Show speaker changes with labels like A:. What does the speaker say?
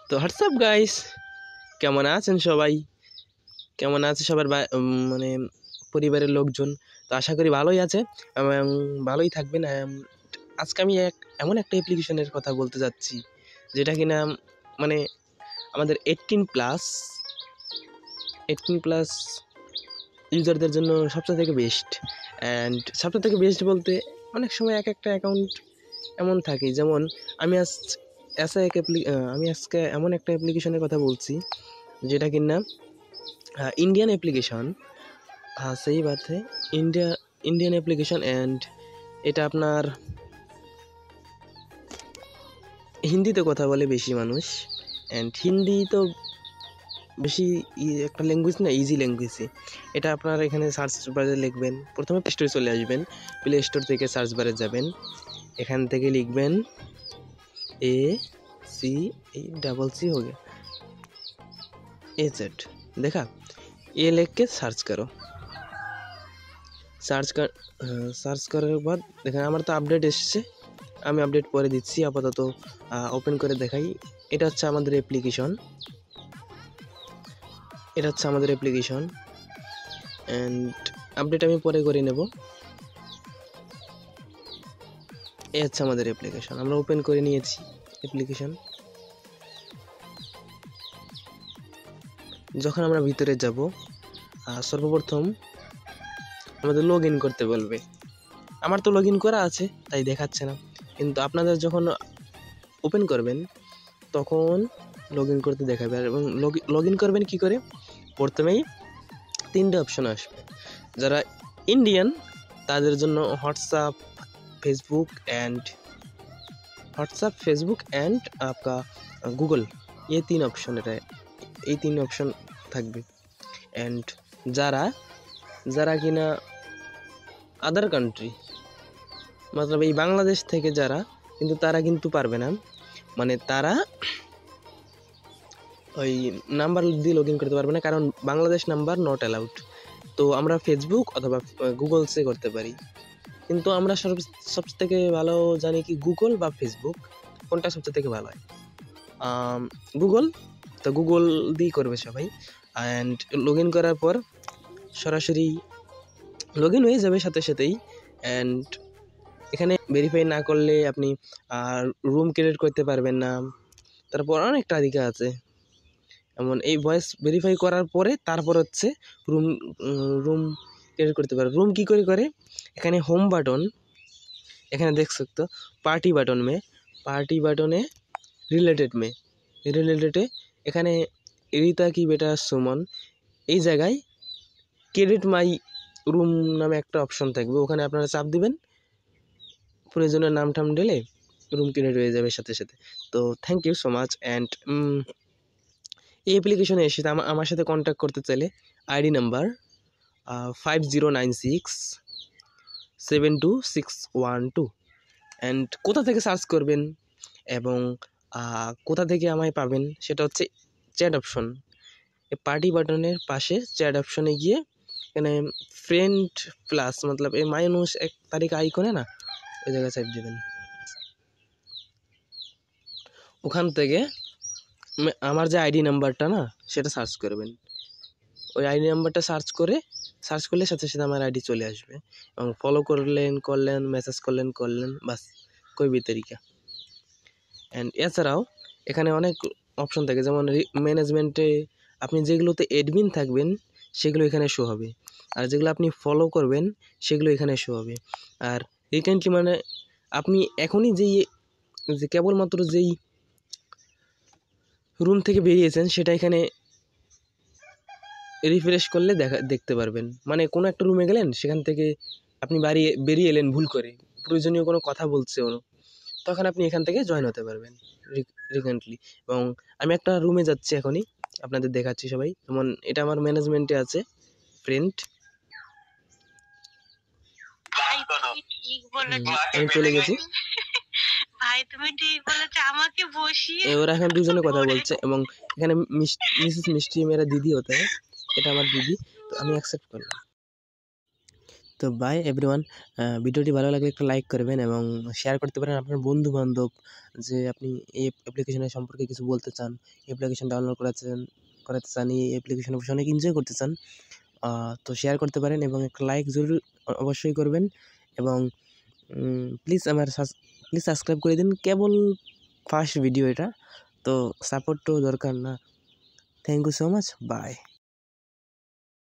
A: তো WhatsApp guys, কেমন আছেন সবাই? কেমন আছে সবার মানে পরিবারের লোকজন? তো আশা করি ভালোই আছে এবং ভালোই থাকবেন। আজকে আমি এমন একটা অ্যাপ্লিকেশনের কথা বলতে যাচ্ছি যেটা কিনা মানে আমাদের 18+ ইউজারদের জন্য সবচেয়ে থেকে বেস্ট। অ্যান্ড সবচেয়ে থেকে বেস্ট বলতে অনেক সময় এক একটা অ্যাকাউন্ট এমন থাকে, যেমন আমি আজকে এমন একটা অ্যাপ্লিকেশনের কথা বলছি যেটা কিনা इंडियन एप्लीकेशन। हाँ, सही बात है। इंडियन एप्लीकेशन एंड এটা আপনার হিন্দিতে কথা বলে বেশি মানুষ। অ্যান্ড হিন্দি তো বেশি একটা ল্যাঙ্গুয়েজ না, ইজি ল্যাঙ্গুয়েজই। এটা আপনার এখানে সার্চ বারে লিখবেন, প্রথমে প্লে স্টোরে চলে আসবেন, প্লে স্টোর থেকে সার্চ বারে যাবেন, এখান থেকে লিখবেন ACC हो गया AZ, देखा? ये लिख के सर्च करो। সার্চ করার পর দেখেন আমার তো আপডেট এসেছে, আমি আপডেট পরে দিচ্ছি। আপাতত ওপেন করে দেখাই। এটা হচ্ছে আমাদের অ্যাপ্লিকেশন, অ্যান্ড আপডেট আমি পরে করে নেব। এই হচ্ছে আমাদের অ্যাপ্লিকেশন, আমরা ওপেন করে নিয়েছি অ্যাপ্লিকেশন। যখন আমরা ভিতরে যাব, সর্বপ্রথম আমাদের লগ ইন করতে বলবে। আমার তো লগ ইন করা আছে তাই দেখাচ্ছে না, কিন্তু আপনাদের যখন ওপেন করবেন তখন লগ ইন করতে দেখাবে। এবং লগ ইন করবেন কী করে? প্রথমেই 3টে অপশন আসবে। যারা ইন্ডিয়ান তাদের জন্য হোয়াটসঅ্যাপ, फेसबुक एंड आपका गूगल, ये 3 ऑप्शन है, ये 3 ऑप्शन থাকবে। অ্যান্ড যারা কিনা আদার কান্ট্রি, মতলব এই বাংলাদেশ থেকে যারা, কিন্তু তারা কিন্তু পারবে না, মানে তারা ওই নাম্বার দিয়ে লগ ইন করতে পারবে না, কারণ বাংলাদেশ নাম্বার নট অ্যালাউড। তো আমরা ফেসবুক অথবা গুগলসে করতে পারি, কিন্তু আমরা সবচেয়ে থেকে ভালো জানি কি গুগল বা ফেসবুক, কোনটা সবচেয়ে থেকে ভালো হয়? গুগল। তো গুগল দিয়েই করবে সবাই। অ্যান্ড লগ ইন করার পর সরাসরি লগ ইন হয়ে যাবে সাথে সাথেই। অ্যান্ড এখানে ভেরিফাই না করলে আপনি রুম ক্রিয়েট করতে পারবেন না। তারপর অনেকটা তালিকা আছে, এমন এই ভয়েস ভেরিফাই করার পরে তারপর হচ্ছে রুম ক্রিয়েট করতে পারে। রুম কী করে? এখানে হোম বাটন, এখানে देख सकते हो पार्टी बटने रिलेटेड এখানে রিতা কি বেটা সুমন, এই জায়গায় ক্রেডিট মাই রুম নামে একটা অপশন থাকবে, ওখানে আপনারা চাপ দিবেন, প্রয়োজনীয় নাম টাম দিলে রুম ক্রিয়েট হয়ে যাবে সাথে সাথে। তো thank you so much. And এই অ্যাপ্লিকেশনে এসে আমার সাথে কন্ট্যাক্ট করতে চাইলে আইডি নাম্বার 5096726112। অ্যান্ড কোথা থেকে সার্চ করবেন এবং কোথা থেকে আমায় পাবেন সেটা হচ্ছে চ্যাট অপশন। এই পার্টি বাটনের পাশে চ্যাট অপশনে গিয়ে এখানে ফ্রেন্ড প্লাস মতলব এই মাইনুস 1 তারিখ আইকনে না, ওই জায়গায় চাপ দেবেন। ওখান থেকে আমার যে আইডি নাম্বারটা না সেটা সার্চ করবেন। ওই আইডি নাম্বারটা সার্চ করলে সাথে সাথে আমার আইডি চলে আসবে, এবং ফলো করলেন মেসেজ করলেন বাস, कोई भी तरीका। অ্যান্ড এছাড়াও এখানে অনেক অপশন থাকে, যেমন ম্যানেজমেন্টে আপনি যেগুলোতে অ্যাডমিন থাকবেন সেগুলো এখানে শো হবে, আর যেগুলো আপনি ফলো করবেন সেগুলো এখানে শো হবে। আর রিসেন্টলি মানে আপনি এখনই যে কেবলমাত্র যেই রুম থেকে বেরিয়েছেন সেটা এখানে রিফ্রেশ করলে দেখতে পারবেন। মানে কোনো একটা রুমে গেলেন, সেখান থেকে আপনি বেরিয়ে এলেন ভুল করে, প্রয়োজনীয় কোনো কথা বলছে ওরা, তখন আপনি এখান থেকে জয়েন হতে পারবেন রিসেন্টলি। এবং আমি একটা রুমে যাচ্ছি এখনই, আপনাদের দেখাচ্ছি সবাই। যেমন এটা আমার ম্যানেজমেন্টে আছে, ফ্রেন্ড। আমি চলে গেছি,
B: ভাই তুমি ঠিক বলেছো, আমাকে বসিয়ে
A: ওরা এখন দুজনে কথা বলছে। এবং এখানে মিসেস মিষ্টি মেরা দিদি হতে হয়, এটা আমার দিদি। তো আমি অ্যাকসেপ্ট করলাম। তো বাই এভরিওয়ান, ভিডিওটি ভালো লাগলে একটা লাইক করবেন এবং শেয়ার করতে পারেন আপনার বন্ধু-বান্ধব, যে আপনি এই অ্যাপ্লিকেশনের সম্পর্কে কিছু বলতে চান, অ্যাপ্লিকেশন ডাউনলোড করাতে চান, এই অ্যাপ্লিকেশনে বসে অনেক এনজয় করতে চান। তো শেয়ার করতে পারেন এবং একটা লাইক জরুর অবশ্যই করবেন এবং প্লিজ সাবস্ক্রাইব করে দিন। কেবল ফার্স্ট ভিডিও এটা, তো সাপোর্ট তো দরকার না। Thank you so much, by.